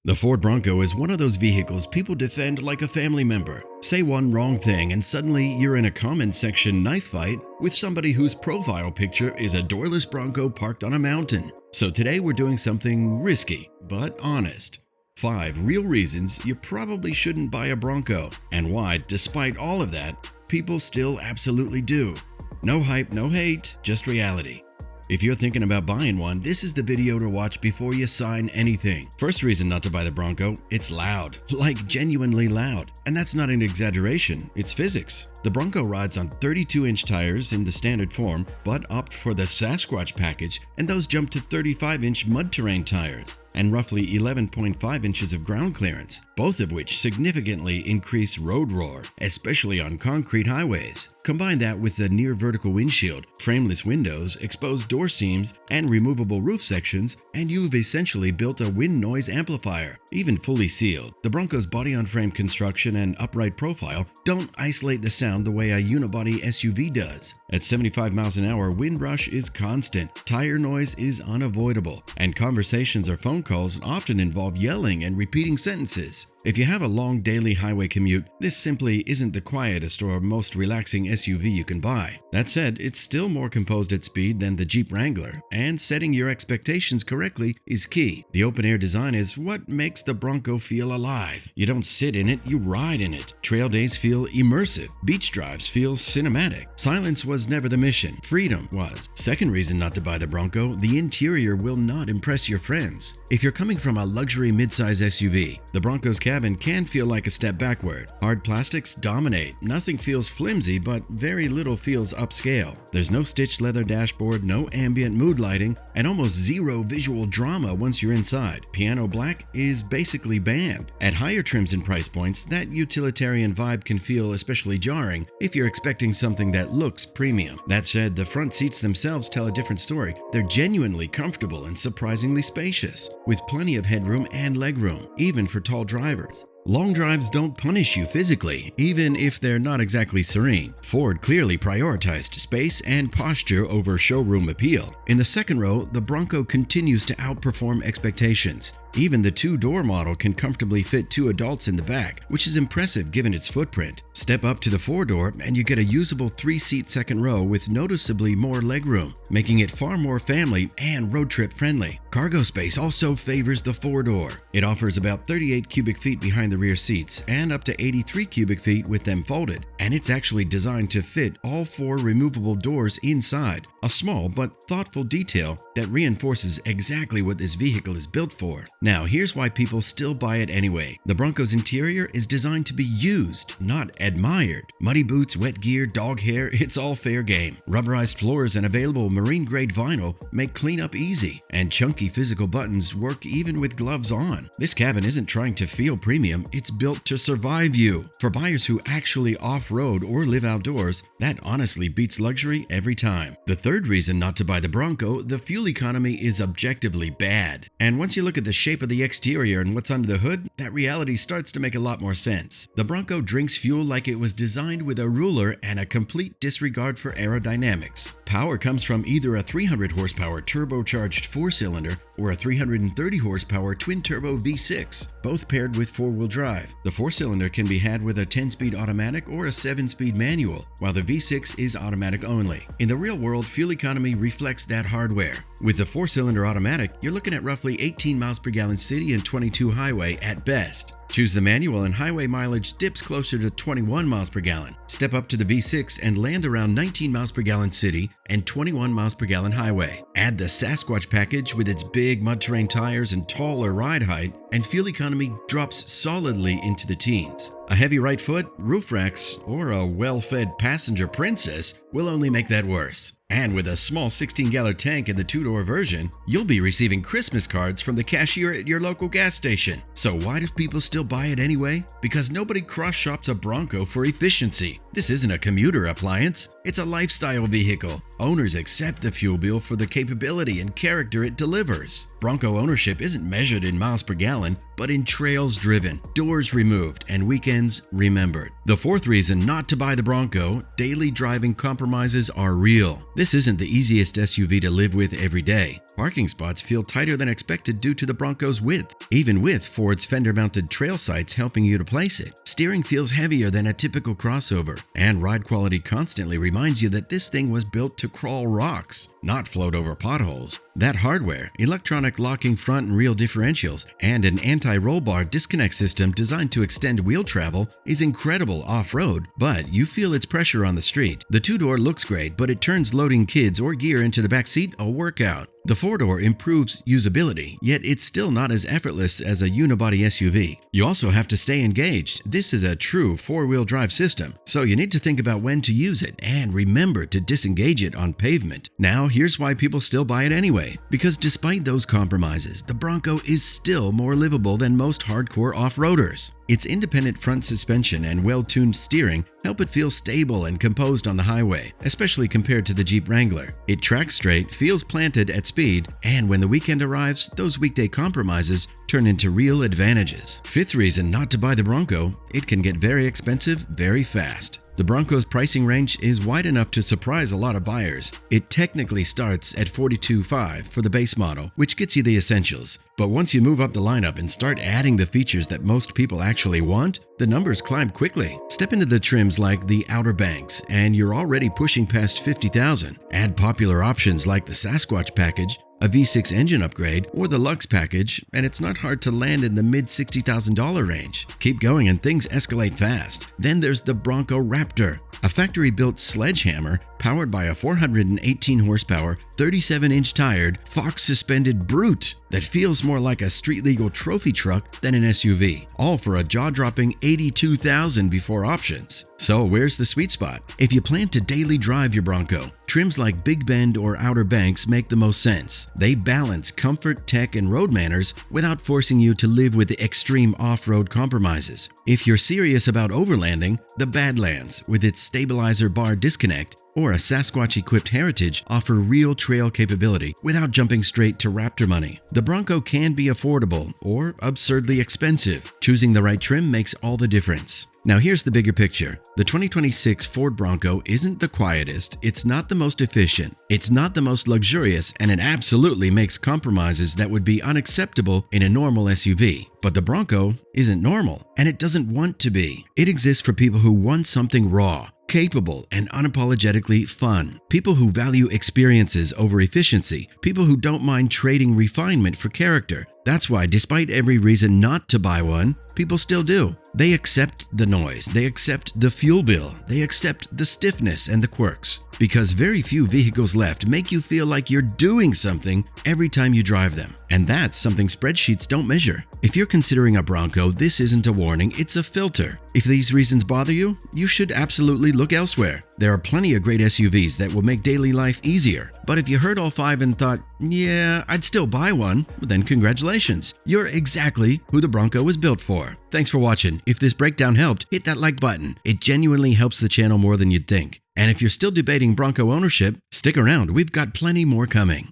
The Ford Bronco is one of those vehicles people defend like a family member. Say one wrong thing and suddenly you're in a comment section knife fight with somebody whose profile picture is a doorless Bronco parked on a mountain. So today we're doing something risky, but honest. 5 real reasons you probably shouldn't buy a Bronco, and why, despite all of that, people still absolutely do. No hype, no hate, just reality. If you're thinking about buying one, this is the video to watch before you sign anything. First reason not to buy the Bronco, it's loud. Like genuinely loud. And that's not an exaggeration, it's physics. The Bronco rides on 32-inch tires in the standard form, but opt for the Sasquatch package, and those jump to 35-inch mud terrain tires, and roughly 11.5 inches of ground clearance, both of which significantly increase road roar, especially on concrete highways. Combine that with the near vertical windshield, frameless windows, exposed door seams, and removable roof sections, and you've essentially built a wind noise amplifier. Even fully sealed, the Bronco's body-on-frame construction and upright profile don't isolate the sound the way a unibody SUV does. At 75 miles an hour, wind rush is constant, tire noise is unavoidable, and conversations or phone calls often involve yelling and repeating sentences. If you have a long daily highway commute, this simply isn't the quietest or most relaxing SUV you can buy. That said, it's still more composed at speed than the Jeep Wrangler, and setting your expectations correctly is key. The open-air design is what makes the Bronco feel alive. You don't sit in it, you ride in it. Trail days feel immersive. Beach drives feel cinematic. Silence was never the mission, freedom was. Second reason not to buy the Bronco, the interior will not impress your friends. If you're coming from a luxury midsize SUV, the Bronco's cabin can feel like a step backward. Hard plastics dominate. Nothing feels flimsy, but very little feels upscale. There's no stitched leather dashboard, no ambient mood lighting, and almost zero visual drama once you're inside. Piano black is basically banned. At higher trims and price points, that utilitarian vibe can feel especially jarring if you're expecting something that looks premium. That said, the front seats themselves tell a different story. They're genuinely comfortable and surprisingly spacious, with plenty of headroom and legroom, even for tall drivers. Long drives don't punish you physically, even if they're not exactly serene. Ford clearly prioritized space and posture over showroom appeal. In the second row, the Bronco continues to outperform expectations. Even the 2-door model can comfortably fit 2 adults in the back, which is impressive given its footprint. Step up to the 4-door and you get a usable 3-seat second row with noticeably more legroom, making it far more family and road trip friendly. Cargo space also favors the 4-door. It offers about 38 cubic feet behind the rear seats and up to 83 cubic feet with them folded, and it's actually designed to fit all 4 removable doors inside, a small but thoughtful detail that reinforces exactly what this vehicle is built for. Now, here's why people still buy it anyway. The Bronco's interior is designed to be used, not admired. Muddy boots, wet gear, dog hair, it's all fair game. Rubberized floors and available marine-grade vinyl make cleanup easy, and chunky physical buttons work even with gloves on. This cabin isn't trying to feel premium, it's built to survive you. For buyers who actually off-road or live outdoors, that honestly beats luxury every time. The third reason not to buy the Bronco, the fuel economy is objectively bad. And once you look at the shape of the exterior and what's under the hood, that reality starts to make a lot more sense. The Bronco drinks fuel like it was designed with a ruler and a complete disregard for aerodynamics. Power comes from either a 300 horsepower turbocharged 4-cylinder or a 330 horsepower twin-turbo V6, both paired with 4-wheel drive. The 4-cylinder can be had with a 10-speed automatic or a 7-speed manual, while the V6 is automatic only. In the real world, fuel economy reflects that hardware. With the 4-cylinder automatic, you're looking at roughly 18 miles per gallon city and 22 highway at best. Choose the manual and highway mileage dips closer to 21 miles per gallon. Step up to the V6 and land around 19 miles per gallon city and 21 miles per gallon highway. Add the Sasquatch package with its big mud terrain tires and taller ride height, and fuel economy drops solidly into the teens. A heavy right foot, roof racks, or a well-fed passenger princess will only make that worse. And with a small 16-gallon tank in the 2-door version, you'll be receiving Christmas cards from the cashier at your local gas station. So why do people still buy it anyway? Because nobody cross-shops a Bronco for efficiency. This isn't a commuter appliance. It's a lifestyle vehicle. Owners accept the fuel bill for the capability and character it delivers. Bronco ownership isn't measured in miles per gallon, but in trails driven, doors removed, and weekends remembered. The fourth reason not to buy the Bronco: daily driving compromises are real. This isn't the easiest SUV to live with every day. Parking spots feel tighter than expected due to the Bronco's width, even with Ford's fender-mounted trail sights helping you to place it. Steering feels heavier than a typical crossover, and ride quality constantly reminds you that this thing was built to crawl rocks, not float over potholes. That hardware, electronic locking front and rear differentials, and an anti-roll bar disconnect system designed to extend wheel travel is incredible off-road, but you feel its pressure on the street. The two-door looks great, but it turns loading kids or gear into the backseat a workout. The four-door improves usability, yet it's still not as effortless as a unibody SUV. You also have to stay engaged. This is a true four-wheel drive system, so you need to think about when to use it and remember to disengage it on pavement. Now, here's why people still buy it anyway. Because despite those compromises, the Bronco is still more livable than most hardcore off-roaders. Its independent front suspension and well-tuned steering help it feel stable and composed on the highway, especially compared to the Jeep Wrangler. It tracks straight, feels planted at speed, and when the weekend arrives, those weekday compromises turn into real advantages. Fifth reason not to buy the Bronco: it can get very expensive very fast. The Bronco's pricing range is wide enough to surprise a lot of buyers. It technically starts at $42,500 for the base model, which gets you the essentials. But once you move up the lineup and start adding the features that most people actually want, the numbers climb quickly. Step into the trims like the Outer Banks, and you're already pushing past $50,000. Add popular options like the Sasquatch package, a V6 engine upgrade, or the Lux package, and it's not hard to land in the mid-$60,000 range. Keep going and things escalate fast. Then there's the Bronco Raptor, a factory-built sledgehammer powered by a 418 horsepower, 37-inch tired, Fox-suspended brute that feels more like a street-legal trophy truck than an SUV, all for a jaw-dropping $82,000 before options. So where's the sweet spot? If you plan to daily drive your Bronco, trims like Big Bend or Outer Banks make the most sense. They balance comfort, tech, and road manners without forcing you to live with the extreme off-road compromises. If you're serious about overlanding, the Badlands, with its stabilizer bar disconnect, or a Sasquatch-equipped Heritage, offer real trail capability without jumping straight to Raptor money. The Bronco can be affordable or absurdly expensive. Choosing the right trim makes all the difference. Now here's the bigger picture. The 2026 Ford Bronco isn't the quietest, it's not the most efficient, it's not the most luxurious, and it absolutely makes compromises that would be unacceptable in a normal SUV. But the Bronco isn't normal, and it doesn't want to be. It exists for people who want something raw, capable, and unapologetically fun. People who value experiences over efficiency. People who don't mind trading refinement for character. That's why, despite every reason not to buy one, people still do. They accept the noise, they accept the fuel bill, they accept the stiffness and the quirks. Because very few vehicles left make you feel like you're doing something every time you drive them. And that's something spreadsheets don't measure. If you're considering a Bronco, this isn't a warning, it's a filter. If these reasons bother you, you should absolutely look elsewhere. There are plenty of great SUVs that will make daily life easier. But if you heard all five and thought, yeah, I'd still buy one, well then congratulations. You're exactly who the Bronco was built for. Thanks for watching. If this breakdown helped, hit that like button. It genuinely helps the channel more than you'd think. And if you're still debating Bronco ownership, stick around, we've got plenty more coming.